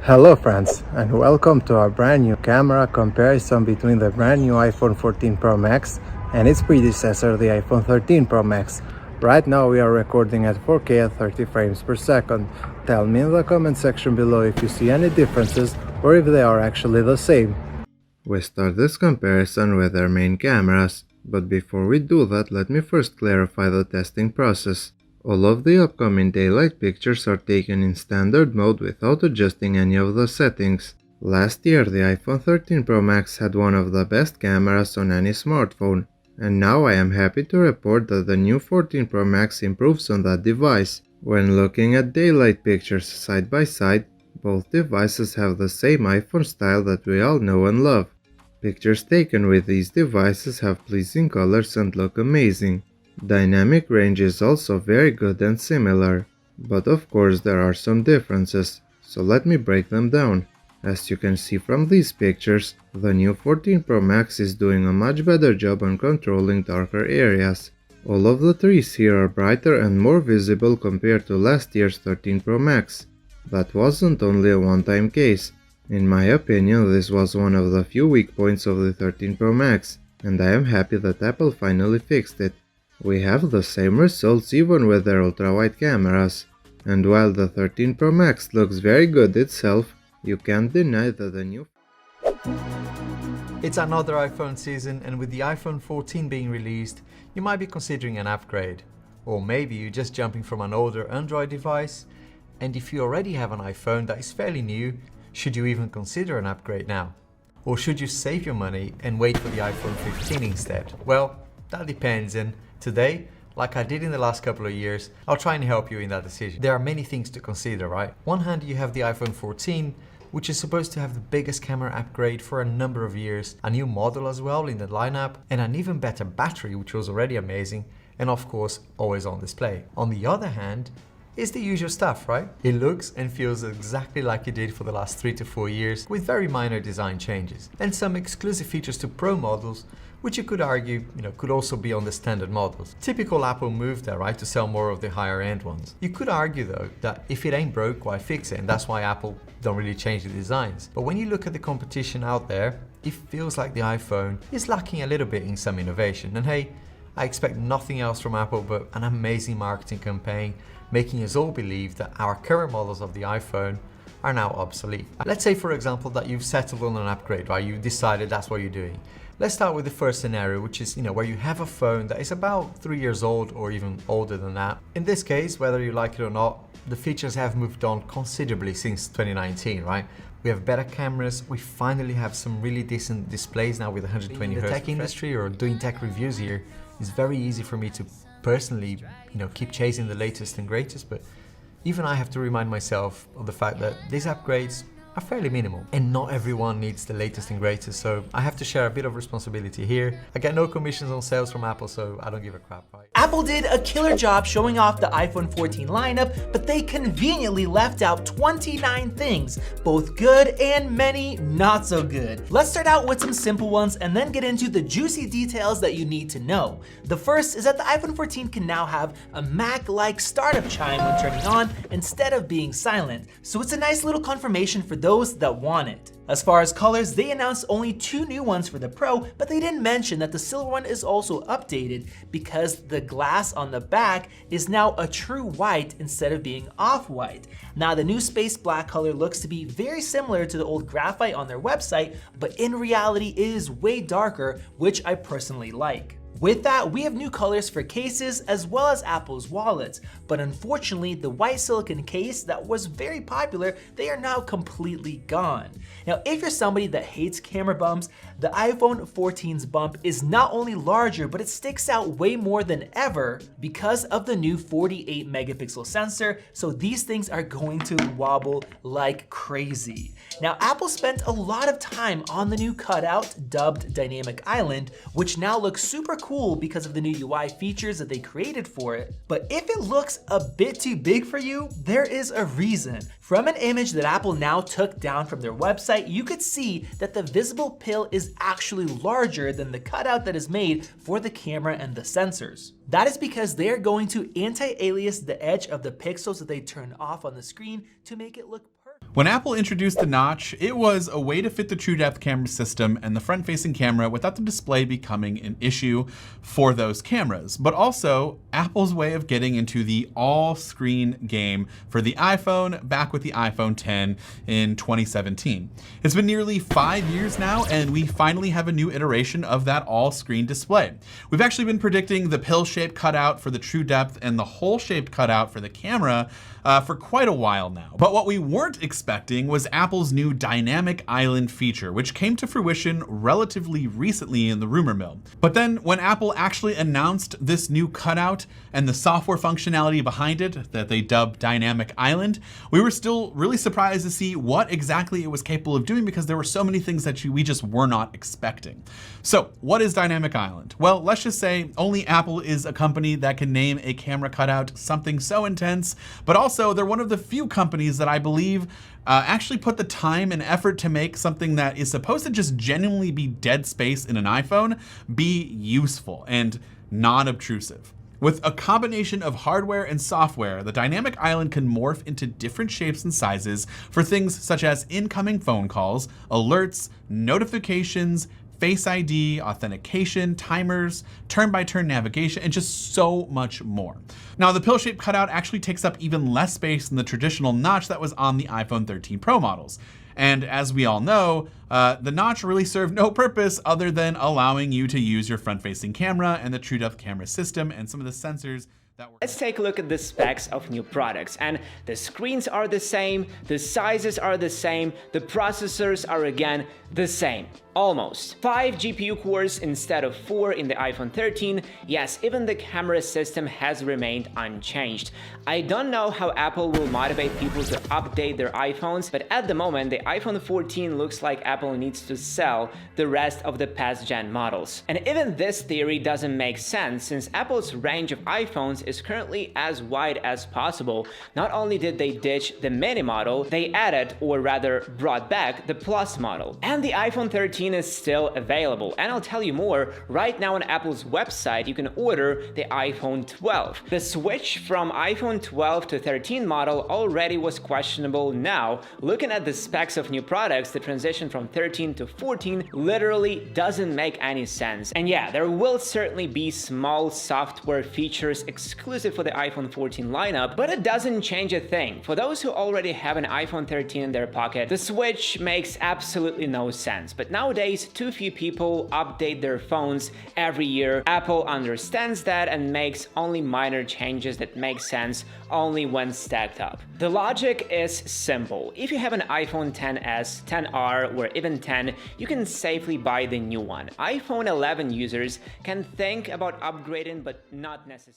Hello friends, and welcome to our brand new camera comparison between the brand new iPhone 14 Pro Max and its predecessor, the iPhone 13 Pro Max. Right now we are recording at 4K at 30 frames per second. Tell me in the comment section below if you see any differences or if they are actually the same. We start this comparison with our main cameras, but before we do that, let me first clarify the testing process. All of the upcoming daylight pictures are taken in standard mode without adjusting any of the settings. Last year the iPhone 13 Pro Max had one of the best cameras on any smartphone, and now I am happy to report that the new 14 Pro Max improves on that device. When looking at daylight pictures side by side, both devices have the same iPhone style that we all know and love. Pictures taken with these devices have pleasing colors and look amazing. Dynamic range is also very good and similar, but of course there are some differences, so let me break them down. As you can see from these pictures, the new 14 Pro Max is doing a much better job on controlling darker areas. All of the trees here are brighter and more visible compared to last year's 13 Pro Max. That wasn't only a one-time case. In my opinion, this was one of the few weak points of the 13 Pro Max, and I am happy that Apple finally fixed it. We have the same results even with their ultra-wide cameras, and while the 13 Pro Max looks very good itself, you can't deny that the new... It's another iPhone season, and with the iPhone 14 being released, you might be considering an upgrade. Or maybe you're just jumping from an older Android device, and if you already have an iPhone that is fairly new, should you even consider an upgrade now? Or should you save your money and wait for the iPhone 15 instead? Well, that depends, and today, like I did in the last couple of years, I'll try and help you in that decision. There are many things to consider, right? One hand, you have the iPhone 14, which is supposed to have the biggest camera upgrade for a number of years, a new model as well in the lineup, and an even better battery, which was already amazing, and of course, always on display. On the other hand, it's the usual stuff, right? It looks and feels exactly like it did for the last 3 to 4 years, with very minor design changes, and some exclusive features to Pro models, which you could argue, could also be on the standard models. Typical Apple move there, right, to sell more of the higher end ones. You could argue though, that if it ain't broke, why fix it? And that's why Apple don't really change the designs. But when you look at the competition out there, it feels like the iPhone is lacking a little bit in some innovation. And hey, I expect nothing else from Apple but an amazing marketing campaign, making us all believe that our current models of the iPhone are now obsolete. Let's say, for example, that you've settled on an upgrade, right? You've decided that's what you're doing. Let's start with the first scenario, which is, where you have a phone that is about 3 years old or even older than that. In this case, whether you like it or not, the features have moved on considerably since 2019, right? We have better cameras, we finally have some really decent displays now with 120 Hz. In the tech industry or doing tech reviews here, it's very easy for me to personally, keep chasing the latest and greatest, but even I have to remind myself of the fact that these upgrades are fairly minimal, and not everyone needs the latest and greatest, so I have to share a bit of responsibility here. I get no commissions on sales from Apple, so I don't give a crap, right? Apple did a killer job showing off the iPhone 14 lineup, but they conveniently left out 29 things, both good and many not so good. Let's start out with some simple ones and then get into the juicy details that you need to know. The first is that the iPhone 14 can now have a Mac-like startup chime when turning on instead of being silent, so it's a nice little confirmation for those that want it. As far as colors, they announced only 2 new ones for the Pro, but they didn't mention that the silver one is also updated because the glass on the back is now a true white instead of being off-white. Now the new space black color looks to be very similar to the old graphite on their website, but in reality it is way darker, which I personally like. With that, we have new colors for cases as well as Apple's wallets, but unfortunately the white silicone case that was very popular, they are now completely gone. Now if you're somebody that hates camera bumps, the iPhone 14's bump is not only larger, but it sticks out way more than ever because of the new 48 megapixel sensor, so these things are going to wobble like crazy. Now Apple spent a lot of time on the new cutout dubbed Dynamic Island, which now looks super cool because of the new UI features that they created for it. But if it looks a bit too big for you, there is a reason. From an image that Apple now took down from their website, you could see that the visible pill is actually larger than the cutout that is made for the camera and the sensors. That is because they are going to anti-alias the edge of the pixels that they turn off on the screen to make it look perfect. When Apple introduced the notch, it was a way to fit the true depth camera system and the front-facing camera without the display becoming an issue for those cameras, but also Apple's way of getting into the all-screen game for the iPhone back with the iPhone X in 2017. It's been nearly 5 years now, and we finally have a new iteration of that all-screen display. We've actually been predicting the pill-shaped cutout for the true depth and the hole-shaped cutout for the camera for quite a while now. But what we weren't expecting was Apple's new dynamic island feature, which came to fruition relatively recently in the rumor mill. But then when Apple actually announced this new cutout and the software functionality behind it that they dubbed Dynamic Island, we were still really surprised to see what exactly it was capable of doing, because there were so many things that we just were not expecting. So what is Dynamic Island? Well, let's just say only Apple is a company that can name a camera cutout something so intense, but also they're one of the few companies that I believe actually put the time and effort to make something that is supposed to just genuinely be dead space in an iPhone be useful and non-obtrusive. With a combination of hardware and software, the Dynamic Island can morph into different shapes and sizes for things such as incoming phone calls, alerts, notifications, Face ID, authentication, timers, turn-by-turn navigation, and just so much more. Now, the pill-shaped cutout actually takes up even less space than the traditional notch that was on the iPhone 13 Pro models. And as we all know, the notch really served no purpose other than allowing you to use your front-facing camera and the true depth camera system and some of the sensors that were... Let's take a look at the specs of new products, and the screens are the same, the sizes are the same, the processors are again the same. Almost. 5 GPU cores instead of 4 in the iPhone 13. Yes, even the camera system has remained unchanged. I don't know how Apple will motivate people to update their iPhones, but at the moment the iPhone 14 looks like Apple needs to sell the rest of the past gen models. And even this theory doesn't make sense, since Apple's range of iPhones is currently as wide as possible. Not only did they ditch the mini model, they added, or rather brought back, the Plus model. And the iPhone 13 is still available, and I'll tell you more. Right now on Apple's website you can order the iPhone 12. The switch from iPhone 12 to 13 model already was questionable. Now, looking at the specs of new products, the transition from 13 to 14 literally doesn't make any sense. And yeah, there will certainly be small software features exclusive for the iPhone 14 lineup, but it doesn't change a thing. For those who already have an iPhone 13 in their pocket, the switch makes absolutely no sense. But nowadays, too few people update their phones every year. Apple understands that and makes only minor changes that make sense only when stacked up. The logic is simple. If you have an iPhone XS, XR, or even 10, you can safely buy the new one. iPhone 11 users can think about upgrading, but not necessarily.